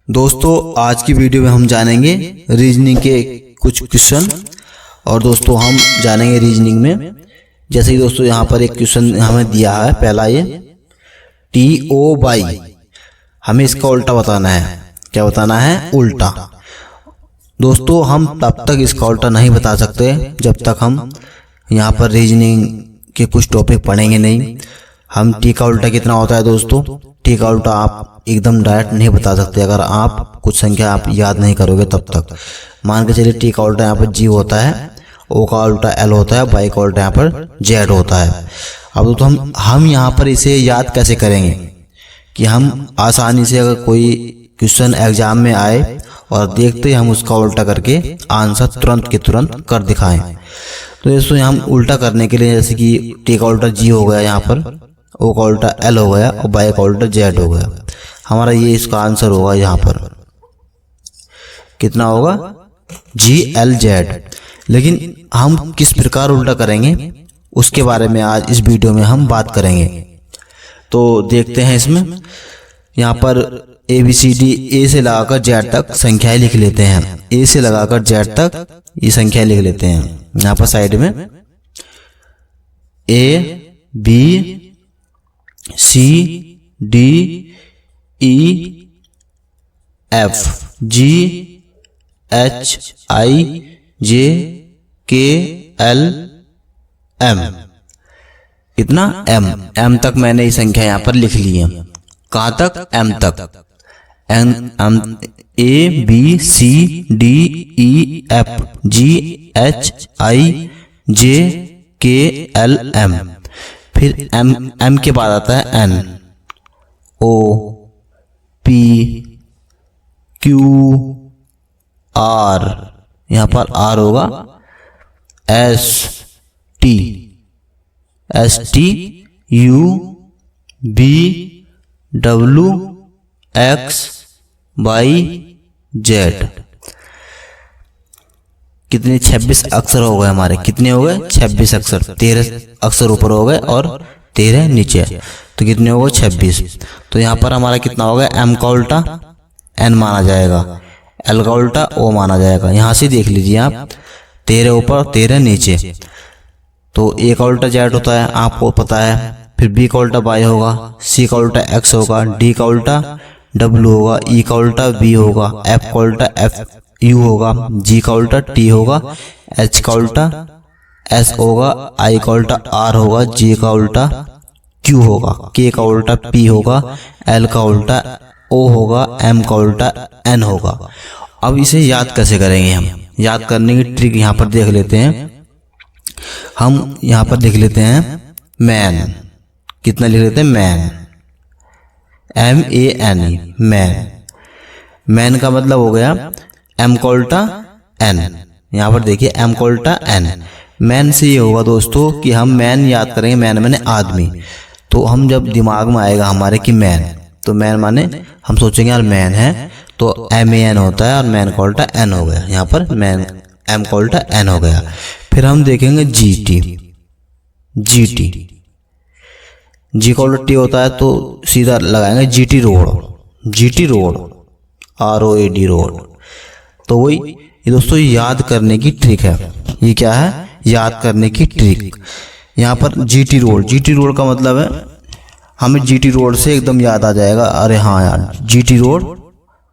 दोस्तों आज की वीडियो में हम जानेंगे रीजनिंग के कुछ क्वेश्चन। और दोस्तों हम जानेंगे रीजनिंग में, जैसे कि दोस्तों यहाँ पर एक क्वेश्चन हमें दिया है, पहला ये TO/, हमें इसका उल्टा बताना है। क्या बताना है? उल्टा। दोस्तों हम तब तक इसका उल्टा नहीं बता सकते जब तक हम यहाँ पर रीजनिंग के कुछ टॉपिक पढ़ेंगे नहीं। हम टी का उल्टा कितना होता है दोस्तों, टी का उल्टा आप एकदम डायरेक्ट नहीं बता सकते अगर आप कुछ संख्या आप याद नहीं करोगे तब तक। मान के चलिए टी का उल्टा यहाँ पर जी होता है, ओ का उल्टा एल होता है, बाई का उल्टा यहाँ पर जेड होता है। अब तो हम यहाँ पर इसे याद कैसे करेंगे कि हम आसानी से अगर कोई क्वेश्चन एग्जाम में आए और देखते ही हम उसका उल्टा करके आंसर तुरंत के तुरंत कर दिखाएं। तो दोस्तों हम उल्टा करने के लिए, जैसे कि टी का उल्टा जी हो गया, यहाँ पर ओ का उल्टा एल हो गया और बाई का उल्टा जेड हो गया, हमारा ये इसका आंसर होगा। यहाँ पर कितना होगा? GLZ। लेकिन हम किस प्रकार उल्टा करेंगे उसके बारे में आज इस वीडियो में हम बात करेंगे। तो देखते हैं इसमें, यहाँ पर ABCD A से लगाकर Z तक संख्याएं लिख लेते हैं। A से लगाकर Z तक ये संख्याएं लिख लेते हैं। यहाँ पर साइड में A B C D E F G H I J K L M, कितना? M तक मैंने ये संख्या यहाँ पर लिख ली है। कहाँ तक? M तक। A B C D E F G H I J K L M, फिर M के बाद आता है N O P Q R, यहाँ पर R होगा, S T U B W X Y Z। कितने? 26 अक्षर हो गए हमारे। कितने हो गए? 26 अक्षर। 13 अक्षर ऊपर हो गए और 13 नीचे, तो कितने हो गए? 26। तो यहाँ पर हमारा कितना हो गया? M का उल्टा N माना जाएगा, L का उल्टा O माना जाएगा। यहाँ से देख लीजिए आप, 13 ऊपर 13 नीचे, तो A का उल्टा Z होता है, आपको पता है। फिर B का उल्टा Y होगा, C का उल्टा X होगा, D का उल्टा W होगा, E का उल्टा V होगा, F का उल्टा U होगा, G का उल्टा T होगा, H का उल्टा S होगा, I का उल्टा R होगा, J का उल्टा Q होगा, K का उल्टा P होगा, L का उल्टा O होगा, M का उल्टा N होगा। अब इसे याद कैसे करेंगे? हम याद करने की ट्रिक यहाँ पर देख लेते हैं। हम यहाँ पर लिख लेते हैं मैन। कितना लिख लेते हैं? Man, MAN, man. मैन का मतलब हो गया M का उल्टा N। यहाँ पर देखिए M का उल्टा N। मैन से ये होगा दोस्तों कि हम मैन याद करेंगे, मैन माने आदमी। तो हम जब दिमाग में आएगा हमारे कि मैन, तो मैन माने हम सोचेंगे यार मैन है, तो MAN होता है और मैन का उल्टा N हो गया। यहाँ पर मैन M का उल्टा N हो गया। फिर हम देखेंगे GT G का उल्टा T होता है, तो सीधा लगाएंगे GT रोड, ROAD रोड। तो वही ये दोस्तों याद करने की ट्रिक है। ये क्या है? याद करने की ट्रिक। यहाँ पर GT रोड का मतलब है हमें GT रोड से एकदम याद आ जाएगा, अरे हाँ यार GT रोड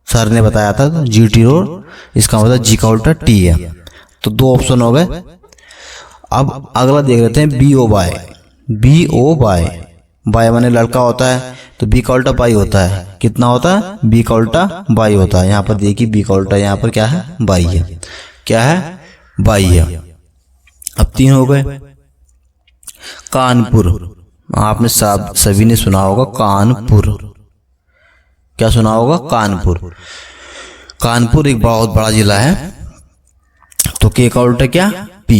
सर ने बताया था, तो GT रोड इसका मतलब G का उल्टा T है। तो 2 ऑप्शन हो गए। अब अगला देख लेते हैं BO/, बाय माने लड़का होता है, तो B का उल्टा बाई होता है। कितना होता है? B का उल्टा बाई होता है। यहाँ पर देखिए B का उल्टा यहाँ पर क्या है? बाई है। क्या है? बाई है। अब 3 हो गए। कानपुर, आपने सभी ने सुना होगा कानपुर। क्या सुना होगा? कानपुर एक बहुत बड़ा जिला है, तो K का उल्टा क्या? P,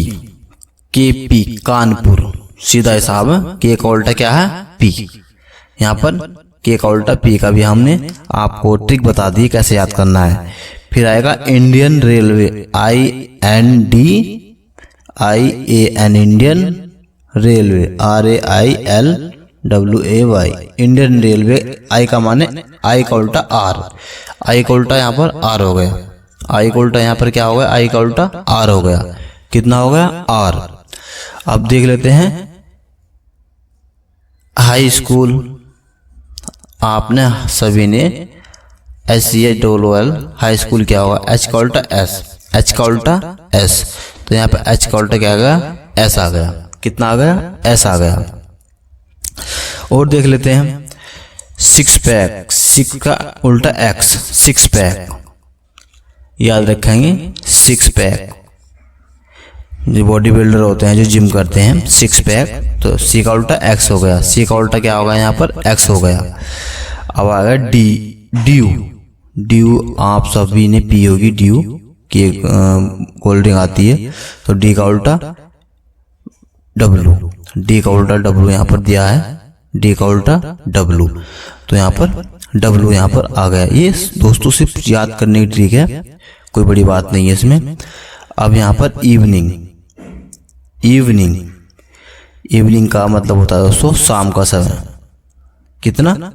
KP, Kanpur. सीधा हिसाब है, K का उल्टा क्या है? P। यहाँ पर K का उल्टा P का भी हमने आपको ट्रिक बता दी कैसे याद करना है। फिर आएगा Indian railway, INDIAN, Indian railway, RAILWAY, Indian railway. I का माने आई का उल्टा आर, आई का उल्टा यहाँ पर आर हो गया, आई का उल्टा यहाँ पर क्या हो गया, आई का उल्टा आर हो गया। कितना हो गया, आर। अब देख लेते हैं हाई स्कूल, आपने सभी ने HCHOOL, हाई स्कूल क्या होगा, एच का उल्टा एस, एच का उल्टा एस, तो यहाँ पे एच का उल्टा क्या आ गया, एस आ गया। कितना आ गया, एस आ गया। और देख लेते हैं सिक्स पैक, सिक्स का उल्टा एक्स, सिक्स पैक, याद रखेंगे सिक्स पैक। जो बॉडी बिल्डर होते हैं, जो जिम करते हैं, सिक्स पैक, तो सी का उल्टा एक्स हो गया, सी का उल्टा क्या होगा यहाँ पर, एक्स हो गया। अब आ गया डी, ड्यू, ड्यू आप सभी ने पी होगी, ड्यू की कोल्ड ड्रिंक आती है, तो डी का उल्टा डब्लू, डी का उल्टा डब्लू यहाँ पर दिया है, डी का उल्टा डब्लू, तो यहाँ पर डब्लू यहाँ पर आ गया। ये दोस्तों सिर्फ याद करने की ट्रिक है, कोई बड़ी बात नहीं है इसमें। अब यहाँ पर इवनिंग, इवनिंग, इवनिंग का मतलब होता है दोस्तों शाम का समय। कितना,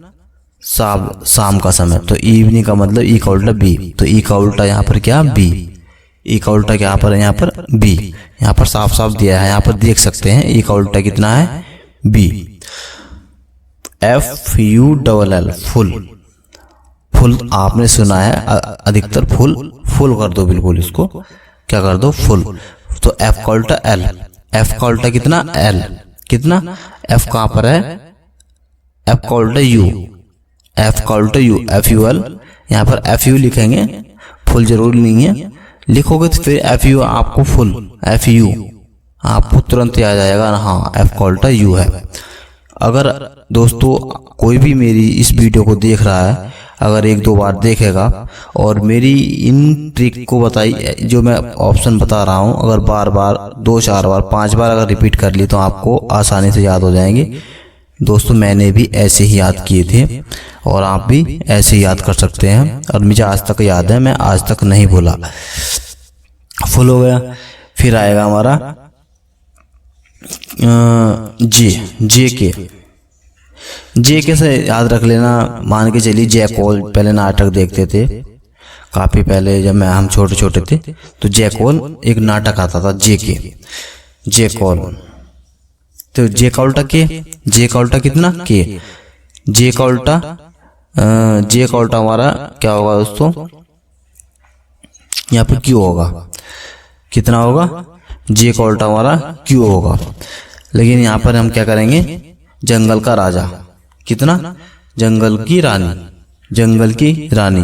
शाम का समय, तो इवनिंग का मतलब ई का उल्टा बी, तो ई का उल्टा यहाँ पर क्या, बी, ई का उल्टा क्या पर, यहाँ पर बी, यहाँ पर साफ साफ दिया है, यहाँ पर देख सकते हैं ई का उल्टा कितना है, बी। FULL, फुल, फुल आपने सुना है अधिकतर, फुल, फुल कर दो बिल्कुल इसको, क्या कर दो, फुल। तो F का उल्टा L, F का उल्टा कितना, L, कितना, F कहाँ पर है, F का उल्टा U, F का उल्टा U, FUL, यहाँ पर FU लिखेंगे, फुल जरूरी नहीं है, लिखोगे तो फिर FU आपको फुल, FU आपको तुरंत याद आ जाएगा, हाँ F का उल्टा U है। अगर दोस्तों कोई भी मेरी इस वीडियो को देख रहा है, अगर एक दो बार देखेगा और मेरी इन ट्रिक को बताई, जो मैं ऑप्शन बता रहा हूँ, अगर बार बार 2-4 बार 5 बार अगर रिपीट कर ली तो आपको आसानी से याद हो जाएंगे। दोस्तों मैंने भी ऐसे ही याद किए थे और आप भी ऐसे ही याद कर सकते हैं, और मुझे आज तक याद है, मैं आज तक नहीं भूला। फुल हो गया। फिर आएगा हमारा जे के से याद रख लेना। मान के चलिए जैकॉल, पहले नाटक देखते थे काफी पहले, जब हम छोटे छोटे थे, तो जैकॉल एक नाटक आता था, जैकॉल, तो जे का उल्टा के, जे का उल्टा कितना, के, जे का उल्टा हमारा क्या होगा दोस्तों, यहाँ पर क्यों होगा, कितना होगा, जे का उल्टा हमारा क्यों होगा। लेकिन यहाँ पर हम क्या करेंगे, जंगल का राजा, कितना, जंगल की रानी, जंगल की रानी,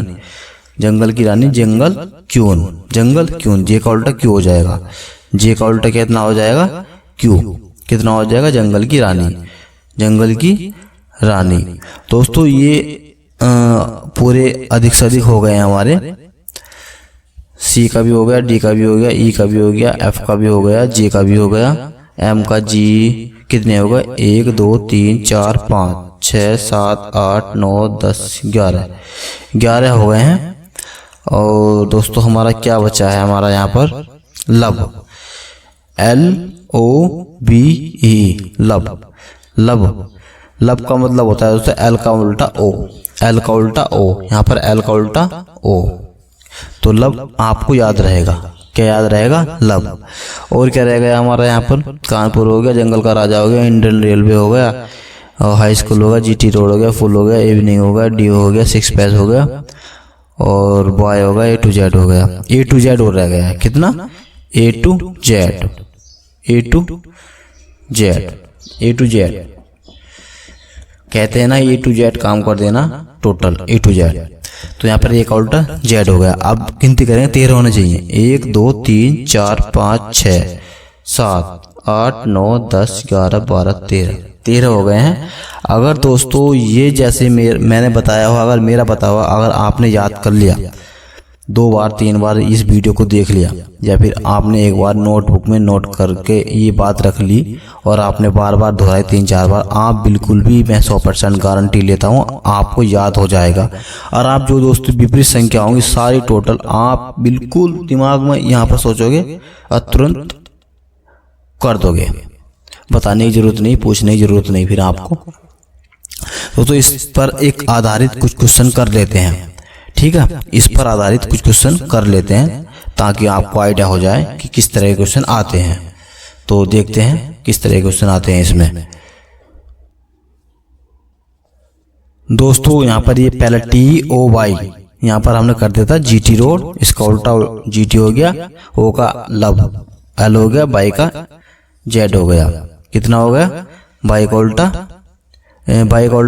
जंगल की रानी, जंगल क्यों, जंगल क्यों, जे का उल्टा क्यों हो जाएगा, जे का उल्टा कितना हो जाएगा, क्यों, कितना हो जाएगा, जंगल की रानी, जंगल की रानी। दोस्तों ये पूरे अधिक से अधिक हो गए हैं हमारे, सी का भी हो गया, डी का भी हो गया, ई का भी हो गया, एफ का भी हो गया, जे का भी हो गया, एम का, जी कितने हो गए, 1 2 3 4 5 6 7 8 9 10 11 हो गए हैं। और दोस्तों हमारा क्या बचा है, हमारा यहाँ पर लब, LOVE, लब, लब, लब का मतलब होता है दोस्तों एल का उल्टा ओ, एल का उल्टा ओ, यहाँ पर एल का उल्टा ओ, तो लब आपको याद रहेगा, क्या याद रहेगा, लब। और क्या रह गया हमारा यहाँ पर, कानपुर हो गया, जंगल का राजा हो गया, इंडियन रेलवे हो गया, और हाई स्कूल हो गया, GT रोड हो गया, फुल हो गया, इवनिंग हो गया, डी हो गया, सिक्स पैस हो गया, और बॉय हो गया, A to Z हो गया, A to Z हो रह गया है, कितना, A to Z कहते हैं ना, A to Z काम कर देना, टोटल A to Z। तो यहाँ पर एक उल्टा Z हो गया। अब गिनती करेंगे 13 होने चाहिए, 1 2 3 4 5 6 7 8 9 10 11 12 13 हो गए हैं। अगर दोस्तों ये जैसे मैंने बताया हो, अगर मेरा पता हुआ, अगर आपने याद कर लिया 2 बार 3 बार इस वीडियो को देख लिया, या फिर आपने एक बार नोटबुक में नोट करके ये बात रख ली और आपने बार बार दोहराई 3-4 बार, आप बिल्कुल भी, मैं 100% गारंटी लेता हूँ आपको याद हो जाएगा। और आप जो दोस्तों विपरीत संख्या होंगी सारी टोटल आप बिल्कुल दिमाग में यहाँ पर सोचोगे और तुरंत कर दोगे, बताने की जरूरत नहीं, पूछने की जरूरत नहीं फिर आपको। तो इस पर एक आधारित कुछ क्वेश्चन कर लेते हैं, ठीक है, इस पर आधारित कुछ क्वेश्चन कर लेते हैं ताकि आपको आइडिया हो जाए कि किस तरह के क्वेश्चन आते हैं। तो देखते हैं किस तरह के क्वेश्चन आते हैं इसमें। दोस्तों यहाँ पर ये पहला TOY यहाँ पर हमने कर दिया था GT रोड, इसका उल्टा GT हो गया, O का लब L हो गया, बाई का Z हो गया। कितना हो गया? बाई का उल्टा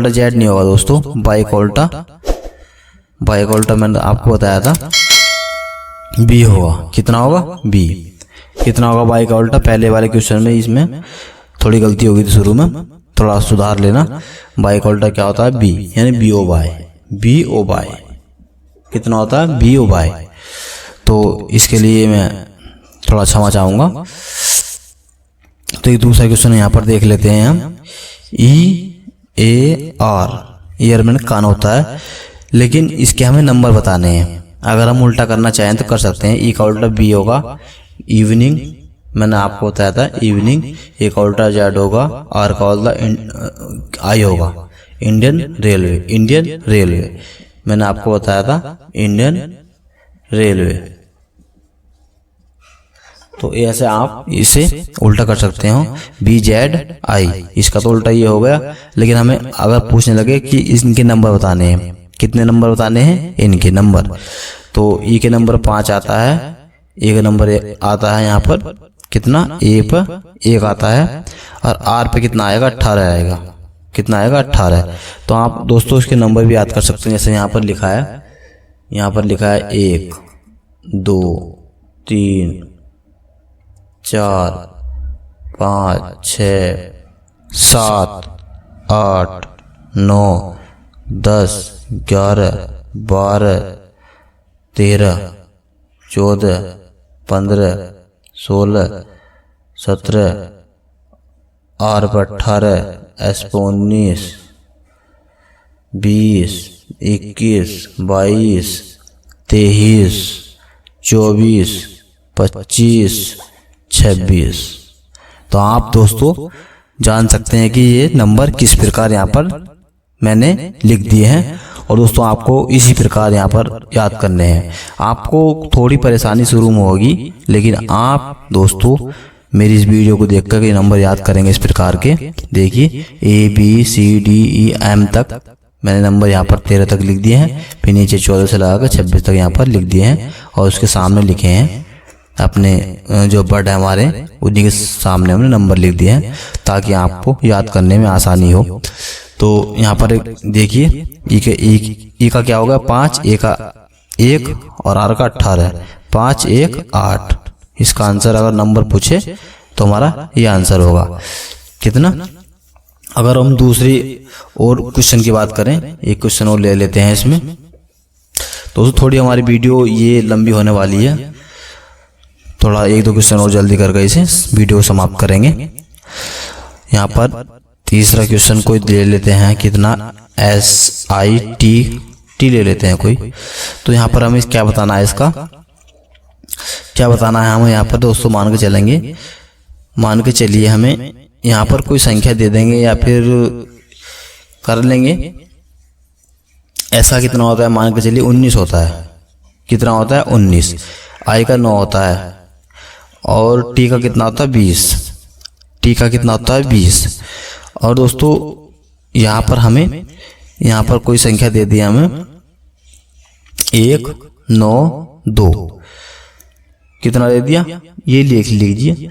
Z नहीं होगा दोस्तों, बाई का उल्टा मैंने आपको बताया था B होगा। कितना होगा? B। कितना होगा बाई का उल्टा? पहले वाले क्वेश्चन में इसमें थोड़ी गलती हो गई थी शुरू में, थोड़ा सुधार लेना। बाई का उल्टा क्या होता है? B, यानी BO/। कितना होता है? BO/। तो इसके लिए मैं थोड़ा क्षमा चाहूँगा। तो एक दूसरा क्वेश्चन यहाँ पर देख लेते हैं हम। EAR ईयर में कान होता है, लेकिन इसके हमें नंबर बताने हैं। अगर हम उल्टा करना चाहें तो कर सकते हैं। E का उल्टा B होगा, इवनिंग, मैंने आपको बताया था इवनिंग। A का उल्टा Z होगा, R का उल्टा I होगा, इंडियन रेलवे। मैंने आपको बताया था इंडियन रेलवे। तो ऐसे आप इसे उल्टा कर सकते हो, BZI। इसका तो उल्टा ये हो गया, लेकिन हमें अगर पूछने लगे कि इनके नंबर बताने हैं, कितने नंबर बताने हैं? इनके नंबर। तो E के नंबर 5 आता है, A का नंबर आता है यहाँ पर कितना? A पर 1 आता है, और R पे कितना आएगा? 18 आएगा। कितना आएगा? 18। तो आप दोस्तों इसके नंबर भी याद कर सकते हैं। जैसे यहाँ पर लिखा है 1 2 3 4 5 6 7 8 9 10 11 12 13 14 15 16 17 R पर 18, S पर 19 20 21 22 23 24 25 26। तो आप दोस्तों जान सकते हैं कि ये नंबर किस प्रकार यहाँ पर मैंने लिख दिए हैं, और दोस्तों आपको इसी प्रकार यहाँ पर याद करने हैं। आपको थोड़ी परेशानी शुरू में होगी, लेकिन आप दोस्तों मेरी इस वीडियो को देखकर ये नंबर याद करेंगे इस प्रकार के। देखिए ABCDEM तक मैंने नंबर यहाँ पर 13 तक लिख दिए हैं, फिर नीचे 14 से लगाकर 26 तक यहाँ पर लिख दिए हैं, और उसके सामने लिखे हैं अपने जो वर्ड है हमारे, उन्हीं के सामने हमने नंबर लिख दिए हैं ताकि आपको याद करने में आसानी हो। तो यहाँ पर देखिए E का क्या होगा? 5, A का 1 और R का 18। 5 1 8। इसका आंसर अगर नंबर पूछे तो हमारा ये आंसर होगा। कितना? अगर हम दूसरी और क्वेश्चन की बात करें, एक क्वेश्चन और ले लेते हैं इसमें। दोस्तों थोड़ी हमारी वीडियो ये लंबी होने वाली है, थोड़ा 1-2 क्वेश्चन और जल्दी करके इसे वीडियो समाप्त करेंगे। यहाँ पर तीसरा क्वेश्चन कोई ले लेते हैं। कितना? SIT ले लेते हैं कोई। तो यहाँ पर हमें क्या बताना है? इसका क्या बताना है हमें यहाँ पर दोस्तों? मान के चलिए हमें यहाँ पर कोई संख्या दे देंगे, या फिर कर लेंगे ऐसा। कितना होता है? मान के चलिए 19 होता है। कितना होता है? 19। I का 9 होता है, और T का कितना होता है? 20। T का कितना होता है? 20। और दोस्तों यहाँ पर हमें यहाँ पर कोई संख्या दे दी हमें 1 9 2। कितना दे दिया? ये लिख लीजिए।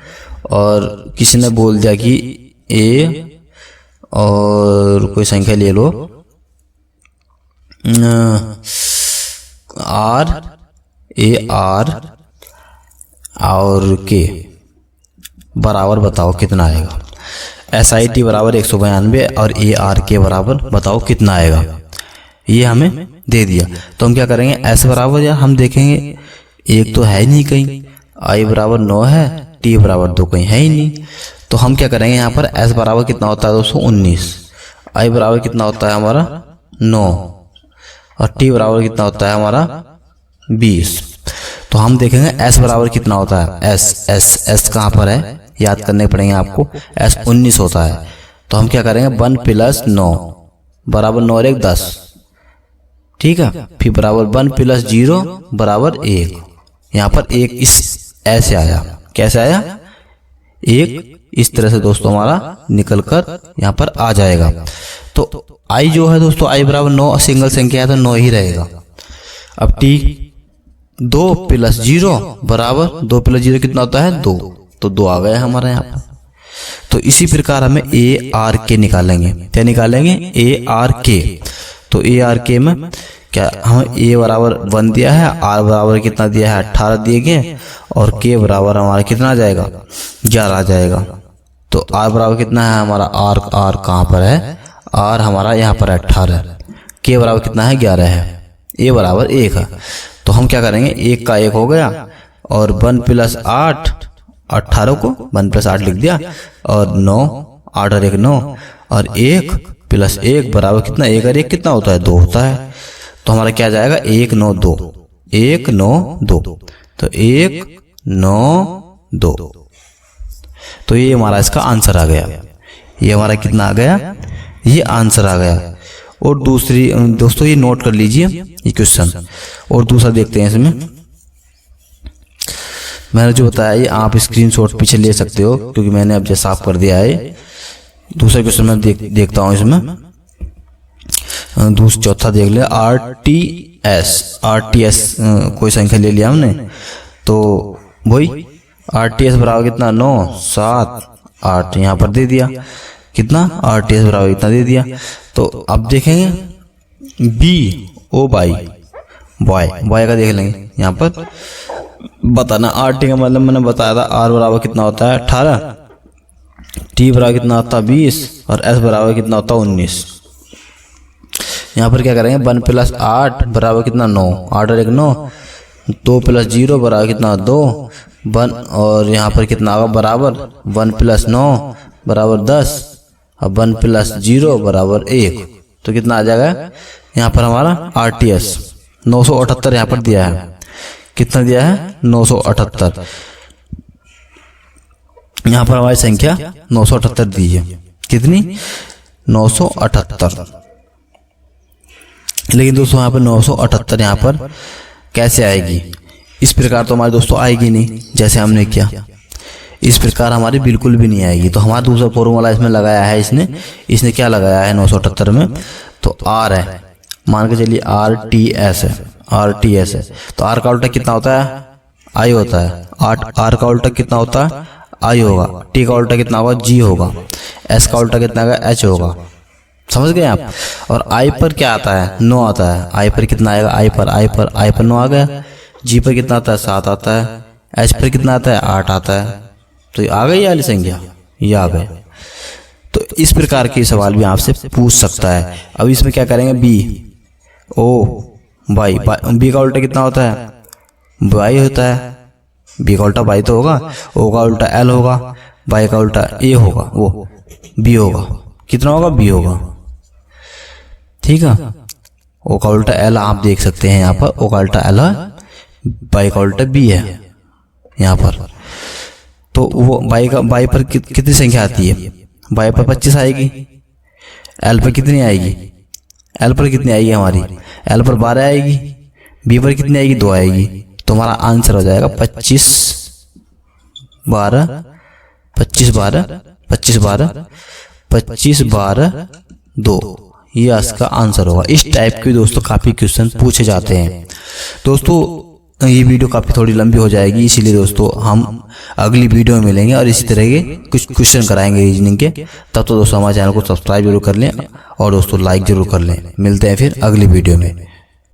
और किसी ने बोल दिया कि A और कोई संख्या ले लो RAR और K बराबर बताओ कितना आएगा। SIT बराबर 192 और ARK बराबर बताओ कितना आएगा। ये हमें दे दिया, तो हम क्या करेंगे? S बराबर, या हम देखेंगे एक तो है ही नहीं कहीं, I बराबर 9 है, T बराबर 2 कहीं है ही नहीं। तो हम क्या करेंगे? यहाँ पर S बराबर कितना होता है दोस्तों? 19। I बराबर कितना होता है हमारा? 9। और T बराबर कितना होता है हमारा? 20। तो हम देखेंगे S बराबर कितना होता है। S कहाँ पर है? याद करने पड़ेंगे आपको। S 19 होता है। तो हम क्या करेंगे? 1 + 9 बराबर 9 और 1 10। ठीक है। फिर बराबर 1 + 0 बराबर 1। यहाँ पर 1 इस ऐसे आया, कैसे आया, 1 इस तरह से दोस्तों हमारा निकल कर यहाँ पर आ जाएगा। तो आई जो है दोस्तों, आई बराबर 9 सिंगल संख्या है तो 9 ही रहेगा। अब टी 2 + 0 बराबर 2 + 0 कितना होता है 2, तो 2 आ गया हमारा यहाँ पर। तो इसी प्रकार हमें ARK निकालेंगे। क्या निकालेंगे, ARK। तो ARK में क्या हमें A बराबर 1 दिया है, R बराबर कितना दिया है 18 दिए गए, और K बराबर हमारा कितना आ जाएगा 11 आ जाएगा। तो R बराबर कितना है हमारा, R कहाँ पर है, R हमारा यहाँ पर 18, K बराबर कितना है 11 है, A बराबर 1 है। तो हम क्या करेंगे, 1 का 1 हो गया, और 1 + 8 18 को 1 + 8 लिख दिया, और 9 8 और 1 9, और 1 + 1 बराबर कितना, 1 और 1 कितना होता है 2 होता है। तो हमारा क्या जाएगा 1 9 2, 1 9 2, तो 1 9 2। तो ये हमारा इसका आंसर आ गया। ये हमारा कितना आ गया, ये आंसर आ गया। और दूसरी दोस्तों ये नोट कर लीजिए ये क्वेश्चन, और दूसरा देखते हैं इसमें। मैंने जो बताया ये आप स्क्रीनशॉट पीछे ले सकते हो, क्योंकि मैंने अब जैसा साफ कर दिया है। दूसरा क्वेश्चन मैं देखता हूँ इसमें। चौथा देख ले, RTS कोई संख्या ले लिया हमने, तो वही RTS बराबर कितना 9 7 8 यहाँ पर दे दिया, कितना RTS बराबर इतना दे दिया। तो अब देखेंगे BOY बॉय का देख लेंगे। यहाँ पर बताना RT का मतलब मैंने बताया था, R बराबर कितना होता है 18, T बराबर कितना होता है 20, और S बराबर कितना होता है 19। यहाँ पर क्या करेंगे, 1 + 8 बराबर कितना 9, 8 और 1 9, 2 + 0 बराबर कितना 2 1, और यहाँ पर कितना होगा बराबर 1 + 9 बराबर 10, और 1 + 0 बराबर 1। तो कितना आ जाएगा यहाँ पर हमारा RTS 978 यहाँ पर दिया है। कितना दिया है 978। यहाँ पर हमारी संख्या 978 दी है, कितनी 978। लेकिन दोस्तों यहाँ पर 978 यहाँ पर कैसे आएगी, इस प्रकार तो हमारे दोस्तों आएगी नहीं जैसे हमने किया, इस प्रकार हमारी बिल्कुल भी नहीं आएगी। तो हमारा दूसरा फॉर्मूला इसमें लगाया है, इसने क्या लगाया है 978 में, तो R है, मान के चलिए RTS है, RTS है। तो R का उल्टा कितना होता है I होता है, R का उल्टा कितना होता है I होगा, T का उल्टा कितना होगा G होगा, S का उल्टा कितना होगा H होगा। समझ गए आप। और I पर क्या आता है 9 आता है, I पर कितना आएगा, I पर 9 आ गया, G पर कितना आता है 7 आता है, H पर कितना आता है 8 आता है। तो आ गई वाली संख्या, ये आ गए। तो इस प्रकार के सवाल भी आपसे पूछ सकता है। अब इसमें क्या करेंगे, B का उल्टा कितना होता है Y होता है, B का उल्टा Y तो होगा, O का उल्टा L होगा, Y का उल्टा A होगा, वो B होगा, कितना होगा B होगा, ठीक है। O का उल्टा L आप देख सकते हैं यहाँ पर, O का उल्टा L है, Y का उल्टा B है यहाँ पर। तो वो Y पर कितनी संख्या आती है, Y पर 25 आएगी, L पर कितनी आएगी, L पर कितनी आएगी हमारी, L पर 12 आएगी, B पर कितनी आएगी 2 आएगी। तो हमारा आंसर हो जाएगा 25 12 25 12 25 12 25 12 2, ये इसका आंसर होगा। इस टाइप के दोस्तों काफ़ी क्वेश्चन पूछे जाते हैं। दोस्तों ये वीडियो काफ़ी थोड़ी लंबी हो जाएगी, इसीलिए दोस्तों हम अगली वीडियो में मिलेंगे और इसी तरह के कुछ क्वेश्चन कराएंगे रीजनिंग के। तब तो दोस्तों हमारे चैनल को सब्सक्राइब जरूर कर लें और दोस्तों लाइक जरूर कर लें। मिलते हैं फिर अगली वीडियो में।